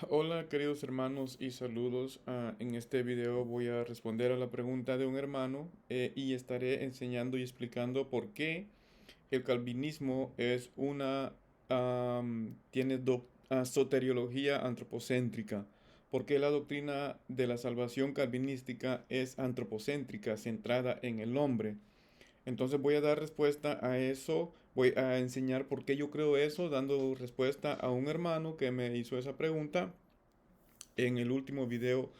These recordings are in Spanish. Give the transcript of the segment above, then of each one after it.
Hola queridos hermanos y saludos. En este video voy a responder a la pregunta de un hermano y estaré enseñando y explicando por qué el calvinismo es tiene soteriología antropocéntrica. ¿Por qué la doctrina de la salvación calvinística es antropocéntrica, centrada en el hombre? Entonces voy a dar respuesta a eso, voy a enseñar por qué yo creo eso, dando respuesta a un hermano que me hizo esa pregunta en el último video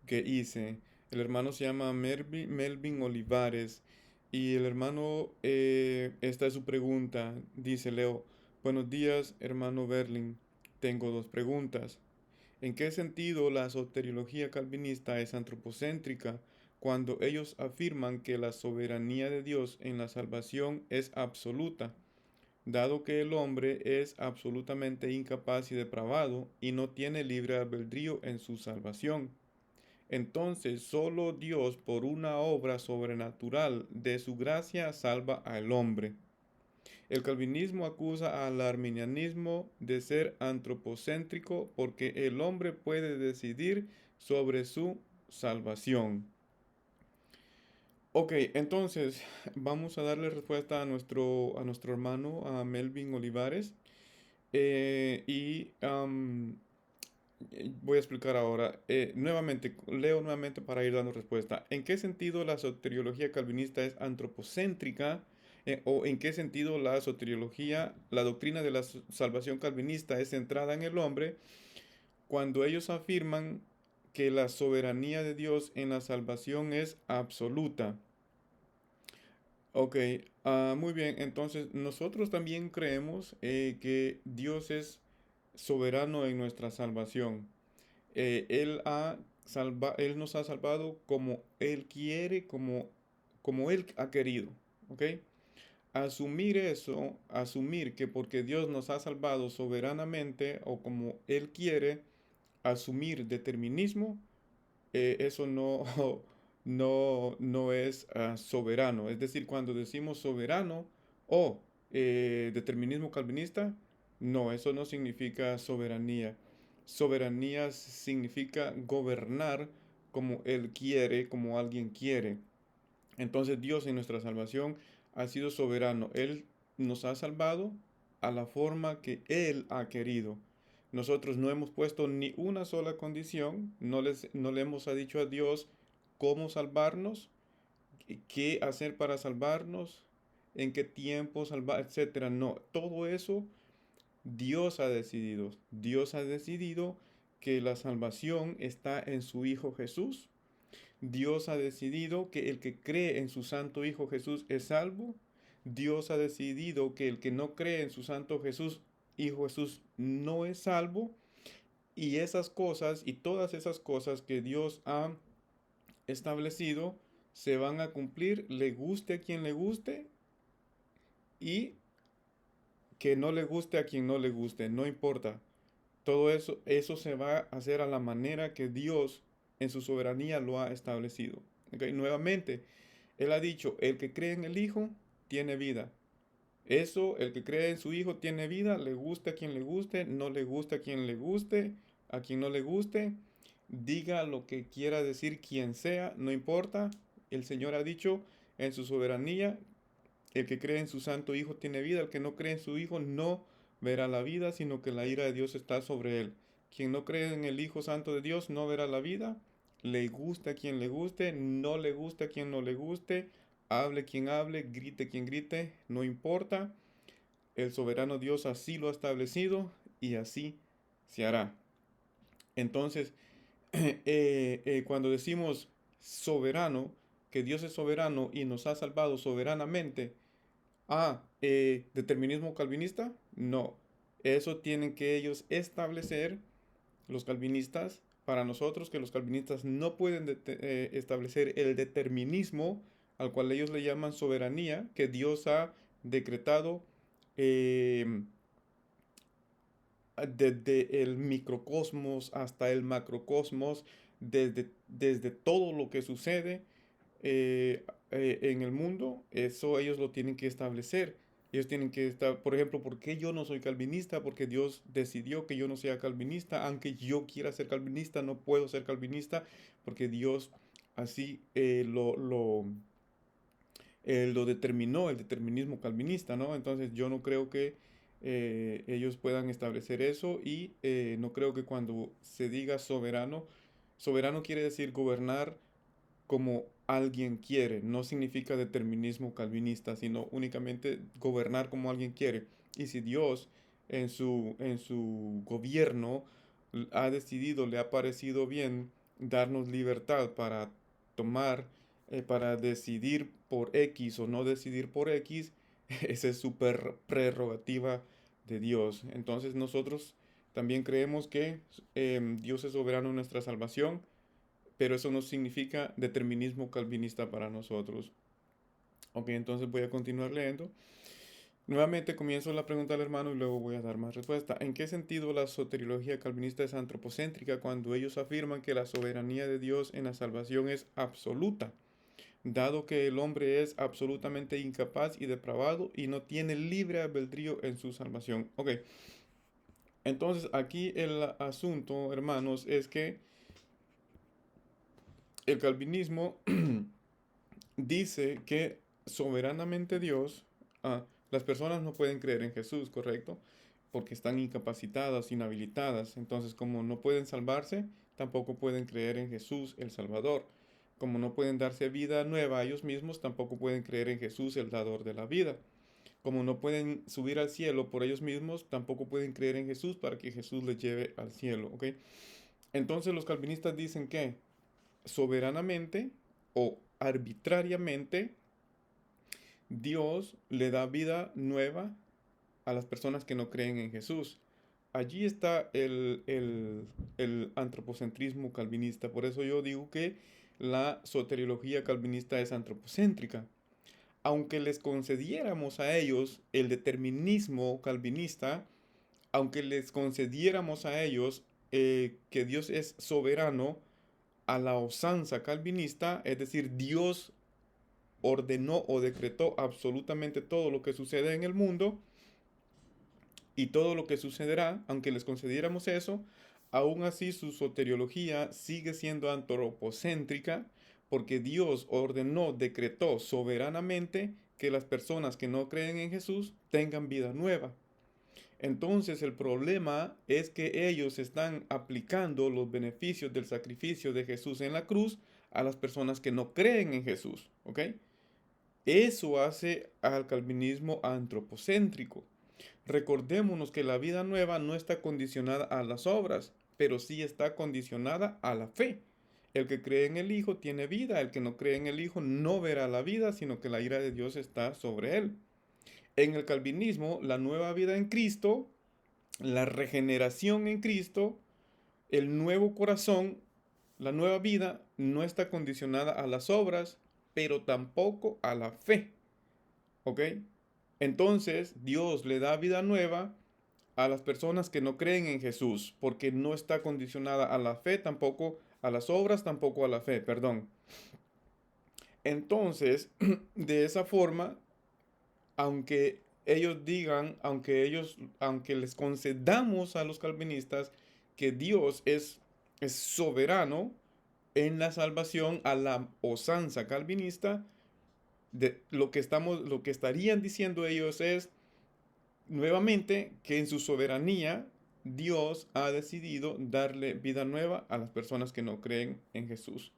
que hice. El hermano se llama Melvin Olivares y el hermano, esta es su pregunta. Dice Leo, buenos días hermano Berlin, tengo dos preguntas. ¿En qué sentido la soteriología calvinista es antropocéntrica cuando ellos afirman que la soberanía de Dios en la salvación es absoluta, dado que el hombre es absolutamente incapaz y depravado y no tiene libre albedrío en su salvación? Entonces solo Dios por una obra sobrenatural de su gracia salva al hombre. El calvinismo acusa al arminianismo de ser antropocéntrico porque el hombre puede decidir sobre su salvación. Ok, entonces vamos a darle respuesta a nuestro hermano, a Melvin Olivares. Voy a explicar ahora, nuevamente, leo nuevamente para ir dando respuesta. ¿En qué sentido la soteriología calvinista es antropocéntrica? ¿O en qué sentido la soteriología, la doctrina de la salvación calvinista es centrada en el hombre cuando ellos afirman que la soberanía de Dios en la salvación es absoluta? Ok, muy bien, entonces nosotros también creemos que Dios es soberano en nuestra salvación. Él nos ha salvado como Él quiere, como Él ha querido. ¿Ok? Asumir eso, asumir que porque Dios nos ha salvado soberanamente o como Él quiere, asumir determinismo, eso no, no es soberano. Es decir, cuando decimos soberano o determinismo calvinista, no, eso no significa soberanía. Soberanía significa gobernar como Él quiere, como alguien quiere. Entonces Dios en nuestra salvación ha sido soberano. Él nos ha salvado a la forma que Él ha querido. Nosotros no hemos puesto ni una sola condición, no le hemos dicho a Dios cómo salvarnos, qué hacer para salvarnos, en qué tiempo salvar, etcétera. No, todo eso Dios ha decidido. Dios ha decidido que la salvación está en su Hijo Jesús. Dios ha decidido que el que cree en su Santo Hijo Jesús es salvo. Dios ha decidido que el que no cree en su Santo Hijo Jesús, no es salvo. Y esas cosas y todas esas cosas que Dios ha establecido se van a cumplir, le guste a quien le guste y que no le guste a quien no le guste, no importa. Todo eso se va a hacer a la manera que Dios en su soberanía lo ha establecido. ¿Ok? Nuevamente, Él ha dicho, el que cree en el Hijo tiene vida. Eso, el que cree en su Hijo tiene vida, le guste a quien le guste, no le gusta a quien le guste, a quien no le guste, diga lo que quiera decir quien sea, no importa. El Señor ha dicho en su soberanía, el que cree en su Santo Hijo tiene vida, el que no cree en su Hijo no verá la vida, sino que la ira de Dios está sobre él. Quien no cree en el Hijo Santo de Dios no verá la vida, le gusta a quien le guste, no le gusta a quien no le guste, hable quien hable, grite quien grite, no importa. El soberano Dios así lo ha establecido y así se hará. Entonces, cuando decimos soberano, que Dios es soberano y nos ha salvado soberanamente, determinismo calvinista, no. Eso tienen que ellos establecer, los calvinistas, para nosotros que los calvinistas no pueden establecer el determinismo al cual ellos le llaman soberanía, que Dios ha decretado eh, desde el microcosmos hasta el macrocosmos, desde todo lo que sucede en el mundo, eso ellos lo tienen que establecer. Ellos tienen que estar, por ejemplo, ¿por qué yo no soy calvinista? Porque Dios decidió que yo no sea calvinista, aunque yo quiera ser calvinista, no puedo ser calvinista, porque Dios así lo determinó, el determinismo calvinista, ¿no? Entonces yo no creo que ellos puedan establecer eso y no creo que cuando se diga soberano, soberano quiere decir gobernar como alguien quiere, no significa determinismo calvinista, sino únicamente gobernar como alguien quiere. Y si Dios en su gobierno ha decidido, le ha parecido bien darnos libertad para tomar, para decidir por X o no decidir por X, esa es su prerrogativa de Dios. Entonces nosotros también creemos que Dios es soberano en nuestra salvación, pero eso no significa determinismo calvinista para nosotros. Ok, entonces voy a continuar leyendo. Nuevamente comienzo la pregunta al hermano y luego voy a dar más respuesta. ¿En qué sentido la soteriología calvinista es antropocéntrica cuando ellos afirman que la soberanía de Dios en la salvación es absoluta, dado que el hombre es absolutamente incapaz y depravado y no tiene libre albedrío en su salvación? Ok, entonces aquí el asunto, hermanos, es que el calvinismo dice que soberanamente Dios, las personas no pueden creer en Jesús, ¿correcto? Porque están incapacitadas, inhabilitadas. Entonces, como no pueden salvarse, tampoco pueden creer en Jesús, el Salvador. Como no pueden darse vida nueva a ellos mismos, tampoco pueden creer en Jesús, el dador de la vida. Como no pueden subir al cielo por ellos mismos, tampoco pueden creer en Jesús para que Jesús les lleve al cielo, ¿ok? Entonces los calvinistas dicen que soberanamente o arbitrariamente Dios le da vida nueva a las personas que no creen en Jesús. Allí está el antropocentrismo calvinista. Por eso yo digo que la soteriología calvinista es antropocéntrica. Aunque les concediéramos a ellos el determinismo calvinista, aunque les concediéramos a ellos que Dios es soberano a la usanza calvinista, es decir, Dios ordenó o decretó absolutamente todo lo que sucede en el mundo y todo lo que sucederá, aunque les concediéramos eso, aún así su soteriología sigue siendo antropocéntrica porque Dios ordenó, decretó soberanamente que las personas que no creen en Jesús tengan vida nueva. Entonces el problema es que ellos están aplicando los beneficios del sacrificio de Jesús en la cruz a las personas que no creen en Jesús, ¿ok? Eso hace al calvinismo antropocéntrico. Recordémonos que la vida nueva no está condicionada a las obras, pero sí está condicionada a la fe. El que cree en el Hijo tiene vida, el que no cree en el Hijo no verá la vida, sino que la ira de Dios está sobre él. En el calvinismo, la nueva vida en Cristo, la regeneración en Cristo, el nuevo corazón, la nueva vida no está condicionada a las obras, pero tampoco a la fe. ¿Ok? Entonces Dios le da vida nueva a las personas que no creen en Jesús, porque no está condicionada a la fe, tampoco a las obras, tampoco a la fe, perdón. Entonces, de esa forma, aunque ellos digan, aunque les concedamos a los calvinistas que Dios es soberano en la salvación a la usanza calvinista, lo que estarían diciendo ellos es nuevamente que en su soberanía Dios ha decidido darle vida nueva a las personas que no creen en Jesús.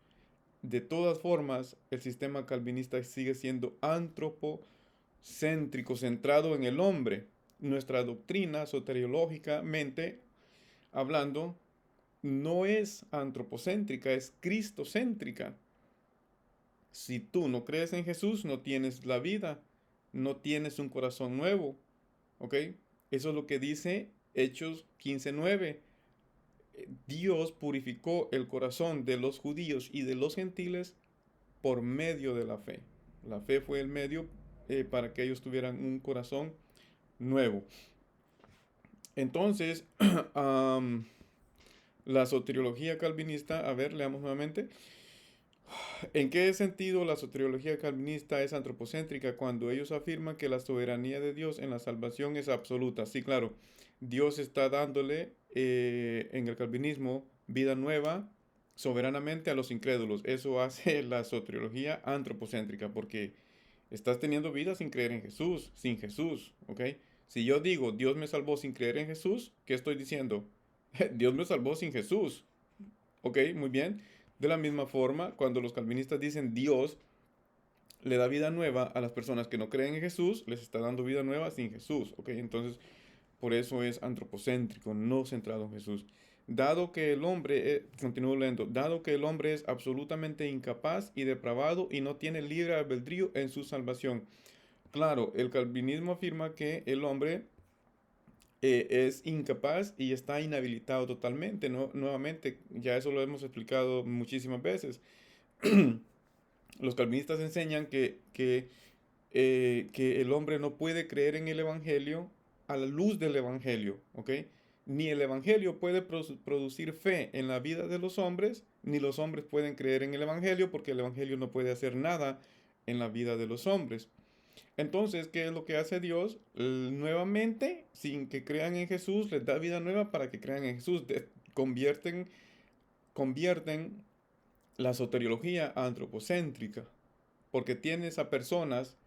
De todas formas, el sistema calvinista sigue siendo antropocéntrico, centrado en el hombre. Nuestra doctrina, soteriológicamente hablando, no es antropocéntrica, es cristocéntrica. Si tú no crees en Jesús, no tienes la vida, no tienes un corazón nuevo, ¿ok? Eso es lo que dice Hechos 15:9. Dios purificó el corazón de los judíos y de los gentiles por medio de la fe. La fe fue el medio para que ellos tuvieran un corazón nuevo. Entonces, la soteriología calvinista, a ver, leamos nuevamente. ¿En qué sentido la soteriología calvinista es antropocéntrica cuando ellos afirman que la soberanía de Dios en la salvación es absoluta? Sí, claro, Dios está dándole en el calvinismo vida nueva soberanamente a los incrédulos. Eso hace la soteriología antropocéntrica porque estás teniendo vida sin creer en Jesús, sin Jesús, ¿ok? Si yo digo Dios me salvó sin creer en Jesús, ¿qué estoy diciendo? Dios me salvó sin Jesús. Ok, muy bien. De la misma forma, cuando los calvinistas dicen Dios le da vida nueva a las personas que no creen en Jesús, les está dando vida nueva sin Jesús. Ok, entonces por eso es antropocéntrico, no centrado en Jesús. Dado que el hombre, continúo leyendo, dado que el hombre es absolutamente incapaz y depravado y no tiene libre albedrío en su salvación. Claro, el calvinismo afirma que el hombre es incapaz y está inhabilitado totalmente. ¿No? Nuevamente, ya eso lo hemos explicado muchísimas veces. Los calvinistas enseñan que el hombre no puede creer en el Evangelio a la luz del Evangelio, ¿ok? Ni el Evangelio puede producir fe en la vida de los hombres, ni los hombres pueden creer en el Evangelio porque el Evangelio no puede hacer nada en la vida de los hombres. Entonces, ¿qué es lo que hace Dios? Nuevamente, sin que crean en Jesús, les da vida nueva para que crean en Jesús. Convierten la soteriología antropocéntrica, porque tienes a personas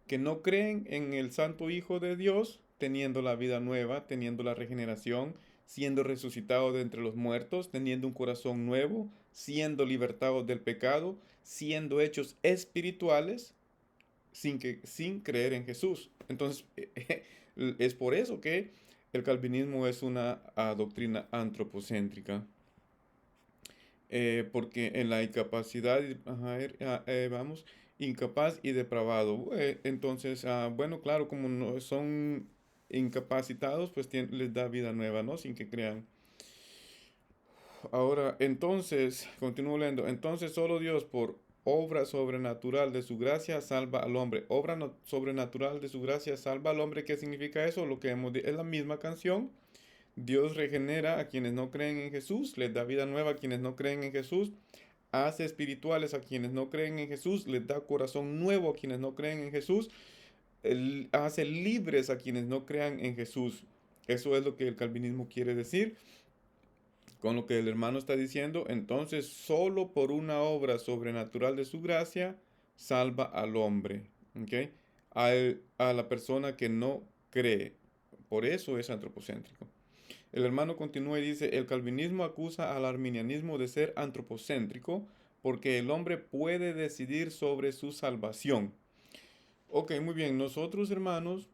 que no creen en el Santo Hijo de Dios, teniendo la vida nueva, teniendo la regeneración, siendo resucitados de entre los muertos, teniendo un corazón nuevo, siendo libertados del pecado, siendo hechos espirituales sin creer en Jesús. Entonces, es por eso que el calvinismo es una doctrina antropocéntrica. Porque en la incapacidad, ajá, vamos, incapaz y depravado. Entonces, bueno, claro, como no son incapacitados, pues les da vida nueva, ¿no? Sin que crean. Ahora, entonces, continúo leyendo. Entonces, solo Dios, por obra sobrenatural de su gracia, salva al hombre. Obra sobrenatural de su gracia, salva al hombre. ¿Qué significa eso? Lo que hemos dicho es la misma canción. Dios regenera a quienes no creen en Jesús, les da vida nueva a quienes no creen en Jesús, hace espirituales a quienes no creen en Jesús, les da corazón nuevo a quienes no creen en Jesús, hace libres a quienes no crean en Jesús. Eso es lo que el calvinismo quiere decir. Con lo que el hermano está diciendo, entonces solo por una obra sobrenatural de su gracia salva al hombre, ¿ok? A la persona que no cree. Por eso es antropocéntrico. El hermano continúa y dice, el calvinismo acusa al arminianismo de ser antropocéntrico porque el hombre puede decidir sobre su salvación. Ok, muy bien, nosotros hermanos,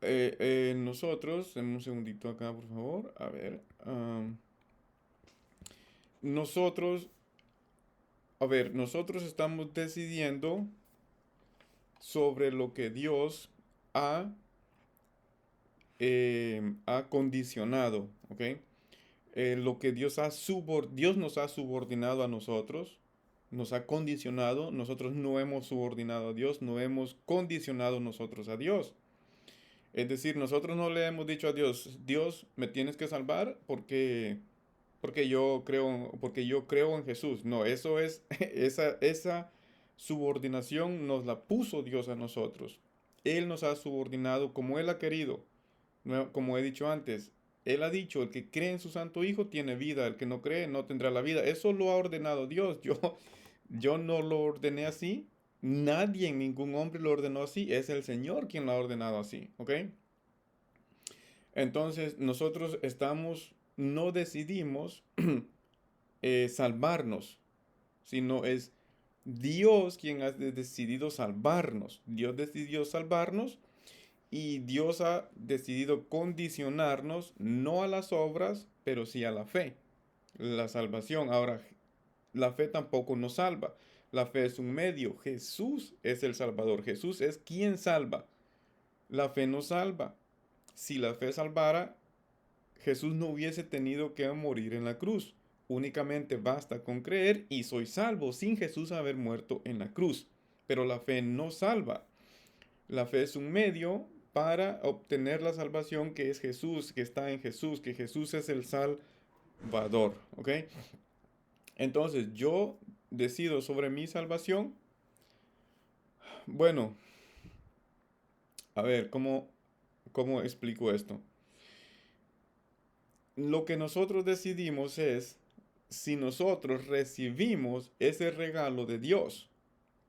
nosotros, en un segundito acá, por favor, a ver, nosotros, nosotros estamos decidiendo sobre lo que Dios ha, ha condicionado, ¿ok? Lo que Dios nos ha subordinado a nosotros, nos ha condicionado, nosotros no hemos subordinado a Dios, no hemos condicionado nosotros a Dios. Es decir, nosotros no le hemos dicho a Dios, Dios, me tienes que salvar porque yo creo en Jesús. No, eso es, esa subordinación nos la puso Dios a nosotros. Él nos ha subordinado como Él ha querido. Como he dicho antes, Él ha dicho, el que cree en su Santo Hijo tiene vida, el que no cree no tendrá la vida. Eso lo ha ordenado Dios. Yo no lo ordené así. Nadie, ningún hombre lo ordenó así. Es el Señor quien lo ha ordenado así. ¿Ok? Entonces nosotros no decidimos salvarnos, sino es Dios quien ha decidido salvarnos. Dios decidió salvarnos y Dios ha decidido condicionarnos no a las obras, pero sí a la fe, la salvación. Ahora, la fe tampoco nos salva. La fe es un medio. Jesús es el Salvador. Jesús es quien salva. La fe no salva. Si la fe salvara, Jesús no hubiese tenido que morir en la cruz. Únicamente basta con creer y soy salvo sin Jesús haber muerto en la cruz. Pero la fe no salva. La fe es un medio para obtener la salvación que es Jesús, que está en Jesús, que Jesús es el Salvador. ¿Ok? Entonces, yo decido sobre mi salvación. Bueno, a ver, ¿cómo explico esto? Lo que nosotros decidimos es si nosotros recibimos ese regalo de Dios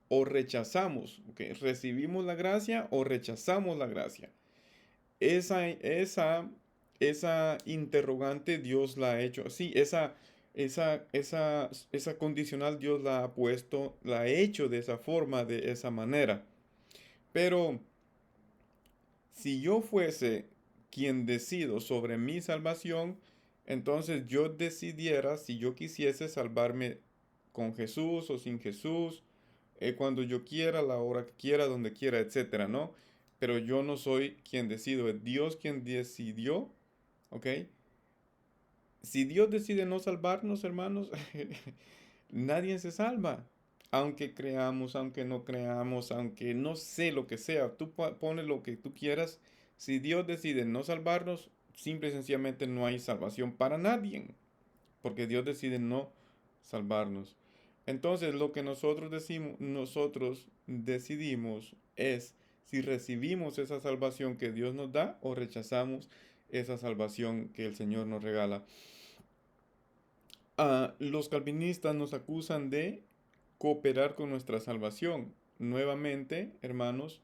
o rechazamos, ¿ok? Recibimos la gracia o rechazamos la gracia. Esa interrogante Dios la ha hecho así. Esa condicional Dios la ha puesto, la ha hecho de esa forma, de esa manera. Pero si yo fuese quien decido sobre mi salvación, entonces yo decidiera si yo quisiese salvarme con Jesús o sin Jesús, cuando yo quiera, la hora que quiera, donde quiera, etcétera, ¿no? Pero yo no soy quien decido, es Dios quien decidió, ¿ok? Si Dios decide no salvarnos, hermanos, nadie se salva. Aunque creamos, aunque no creamos, aunque no sé lo que sea, tú pones lo que tú quieras. Si Dios decide no salvarnos, simple y sencillamente no hay salvación para nadie, porque Dios decide no salvarnos. Entonces, lo que nosotros decidimos es si recibimos esa salvación que Dios nos da o rechazamos esa salvación que el Señor nos regala. Los calvinistas nos acusan de cooperar con nuestra salvación. Nuevamente, hermanos,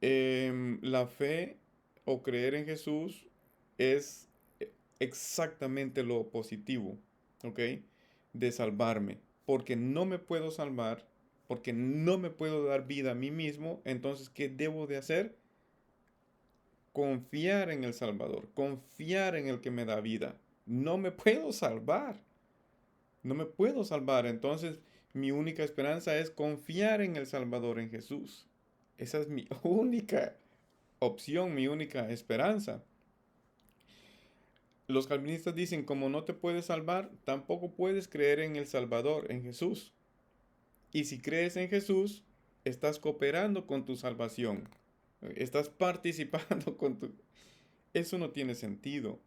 la fe o creer en Jesús es exactamente lo positivo, ¿ok? De salvarme. Porque no me puedo salvar, porque no me puedo dar vida a mí mismo, entonces, ¿qué debo de hacer? Confiar en el Salvador, confiar en el que me da vida. No me puedo salvar, no me puedo salvar, entonces mi única esperanza es confiar en el Salvador, en Jesús. Esa es mi única opción, mi única esperanza. Los calvinistas dicen, como no te puedes salvar, tampoco puedes creer en el Salvador, en Jesús. Y si crees en Jesús, estás cooperando con tu salvación. Estás participando con tu... Eso no tiene sentido.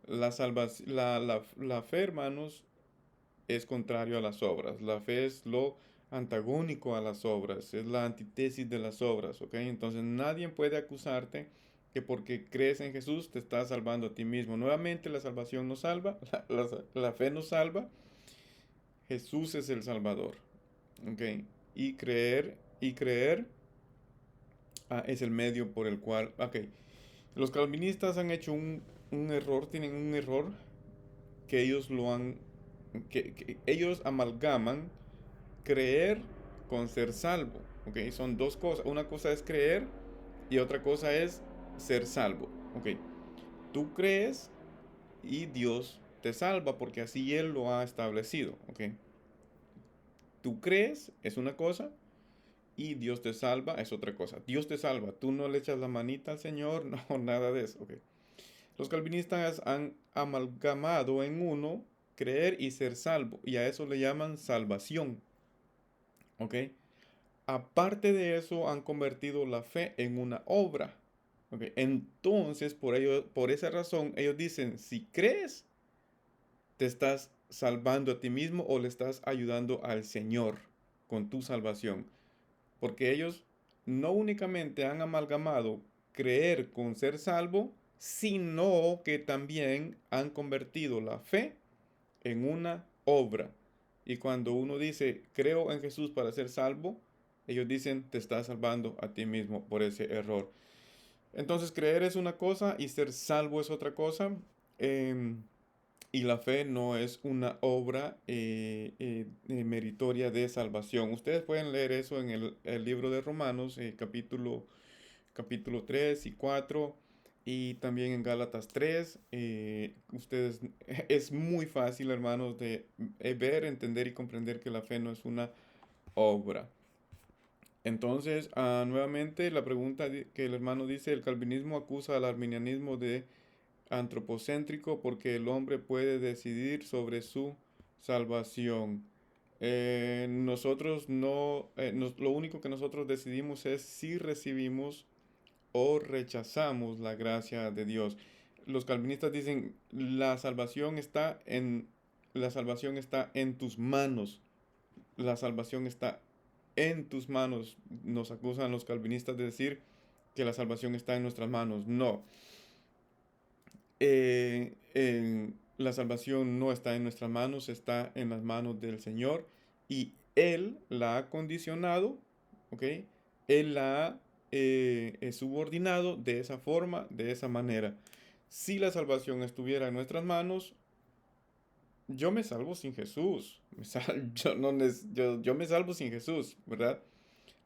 La fe, hermanos, es contrario a las obras. La fe es lo antagónico a las obras, es la antítesis de las obras, ¿ok? Entonces nadie puede acusarte que porque crees en Jesús te estás salvando a ti mismo. Nuevamente la salvación nos salva, la fe nos salva, Jesús es el Salvador, ¿ok? Y creer es el medio por el cual, ok, los calvinistas han hecho un error, tienen un error que ellos lo han, que ellos amalgaman creer con ser salvo. ¿Ok? Son dos cosas. Una cosa es creer y otra cosa es ser salvo. ¿Ok? Tú crees y Dios te salva porque así Él lo ha establecido. ¿Ok? Tú crees es una cosa y Dios te salva es otra cosa. Dios te salva. Tú no le echas la manita al Señor. No, nada de eso. ¿Ok? Los calvinistas han amalgamado en uno creer y ser salvo y a eso le llaman salvación. ¿Ok? Aparte de eso, han convertido la fe en una obra. ¿Ok? Entonces, por esa razón, ellos dicen, si crees, te estás salvando a ti mismo o le estás ayudando al Señor con tu salvación. Porque ellos no únicamente han amalgamado creer con ser salvo, sino que también han convertido la fe en una obra. Y cuando uno dice, creo en Jesús para ser salvo, ellos dicen, te estás salvando a ti mismo por ese error. Entonces, creer es una cosa y ser salvo es otra cosa. em, y la fe no es una obra meritoria de salvación. Ustedes pueden leer eso en el libro de Romanos, capítulo 3 y 4 y también en Gálatas 3. Ustedes, es muy fácil, hermanos, de ver, entender y comprender que la fe no es una obra. Entonces, nuevamente, la pregunta que el hermano dice, el calvinismo acusa al arminianismo de antropocéntrico porque el hombre puede decidir sobre su salvación. Nosotros no, lo único que nosotros decidimos es si recibimos o rechazamos la gracia de Dios. Los calvinistas dicen la salvación está la salvación está en tus manos. La salvación está en tus manos. Nos acusan los calvinistas de decir que la salvación está en nuestras manos. No, la salvación no está en nuestras manos, está en las manos del Señor y Él la ha condicionado, ¿ok? Él la ha subordinado de esa forma, de esa manera. Si la salvación estuviera en nuestras manos, yo me salvo sin Jesús. Yo, no yo me salvo sin Jesús, ¿verdad?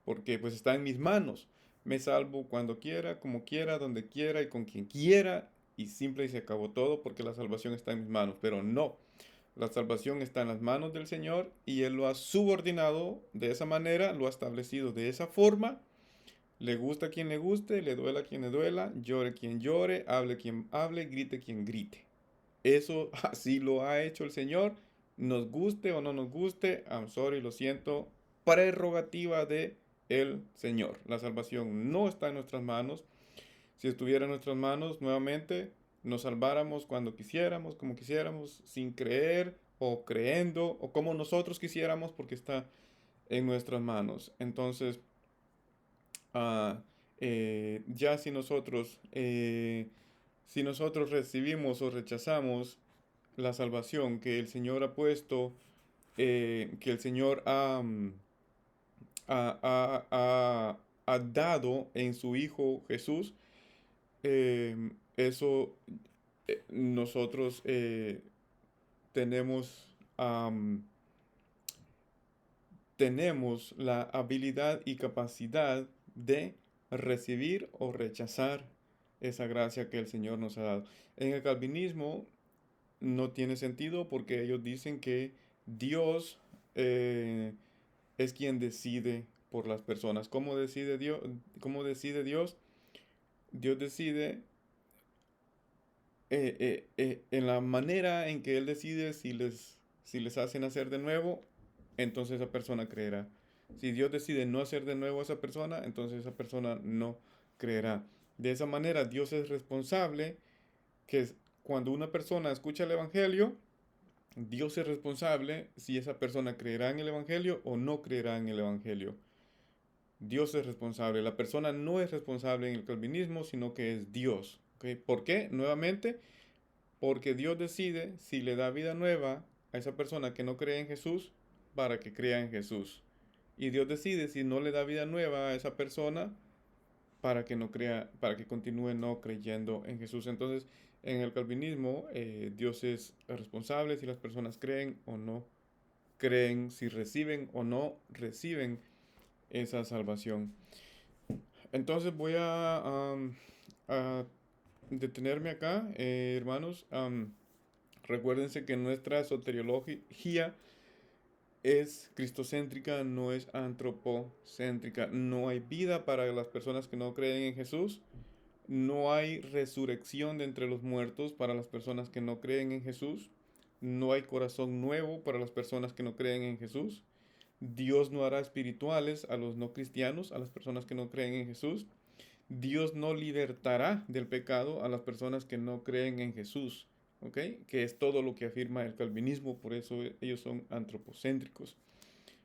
Porque pues está en mis manos. Me salvo cuando quiera, como quiera, donde quiera y con quien quiera. Y simple y se acabó todo porque la salvación está en mis manos. Pero no, la salvación está en las manos del Señor y Él lo ha subordinado de esa manera, lo ha establecido de esa forma. Le gusta a quien le guste, le duela a quien le duela, llore quien llore, hable quien hable, grite quien grite. Eso así lo ha hecho el Señor. Nos guste o no nos guste, I'm sorry, lo siento. Prerrogativa de el Señor. La salvación no está en nuestras manos. Si estuviera en nuestras manos, nuevamente nos salváramos cuando quisiéramos, como quisiéramos, sin creer o creyendo o como nosotros quisiéramos, porque está en nuestras manos. Entonces, ah, ya si nosotros recibimos o rechazamos la salvación que el Señor ha puesto, que el Señor ha dado en su Hijo Jesús, eso nosotros tenemos, tenemos la habilidad y capacidad de recibir o rechazar esa gracia que el Señor nos ha dado. En el calvinismo no tiene sentido porque ellos dicen que Dios es quien decide por las personas. ¿Cómo decide Dios? ¿Cómo decide Dios? Dios decide en la manera en que Él decide si les hace nacer de nuevo, entonces esa persona creerá. Si Dios decide no hacer de nuevo a esa persona, entonces esa persona no creerá. De esa manera, Dios es responsable que cuando una persona escucha el Evangelio, Dios es responsable si esa persona creerá en el Evangelio o no creerá en el Evangelio. Dios es responsable. La persona no es responsable en el calvinismo, sino que es Dios. ¿Ok? ¿Por qué? Nuevamente, porque Dios decide si le da vida nueva a esa persona que no cree en Jesús para que crea en Jesús. Y Dios decide si no le da vida nueva a esa persona para que no crea, para que continúe no creyendo en Jesús. Entonces, en el calvinismo, Dios es responsable si las personas creen o no creen, si reciben o no reciben esa salvación. Entonces voy a detenerme acá, hermanos. Recuérdense que nuestra soteriología es cristocéntrica, no es antropocéntrica. No hay vida para las personas que no creen en Jesús. No hay resurrección de entre los muertos para las personas que no creen en Jesús. No hay corazón nuevo para las personas que no creen en Jesús. Dios no hará espirituales a los no cristianos, a las personas que no creen en Jesús. Dios no libertará del pecado a las personas que no creen en Jesús, ¿ok? Que es todo lo que afirma el calvinismo, por eso ellos son antropocéntricos.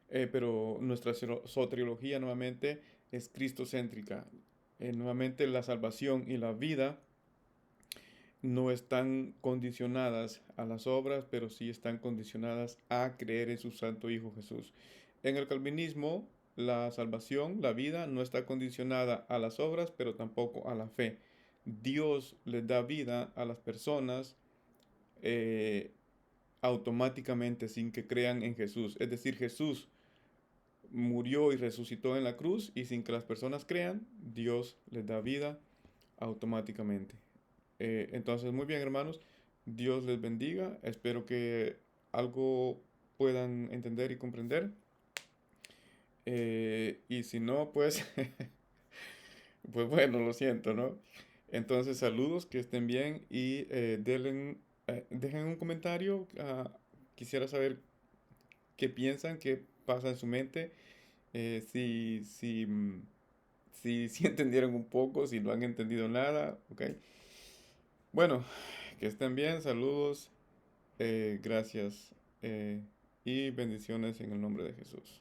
Pero nuestra soteriología nuevamente es cristocéntrica. Nuevamente la salvación y la vida no están condicionadas a las obras, pero sí están condicionadas a creer en su Santo Hijo Jesús. En el calvinismo, la salvación, la vida, no está condicionada a las obras, pero tampoco a la fe. Dios les da vida a las personas eh, automáticamente sin que crean en Jesús. Es decir, Jesús murió y resucitó en la cruz y sin que las personas crean, Dios les da vida automáticamente. Entonces, muy bien, hermanos, Dios les bendiga. Espero que algo puedan entender y comprender. Y si no, pues, pues bueno, lo siento, ¿no? Entonces, saludos, que estén bien y dejen un comentario. Quisiera saber qué piensan, qué pasa en su mente, si entendieron un poco, si no han entendido nada, ¿ok? Bueno, que estén bien, saludos. Gracias y bendiciones en el nombre de Jesús.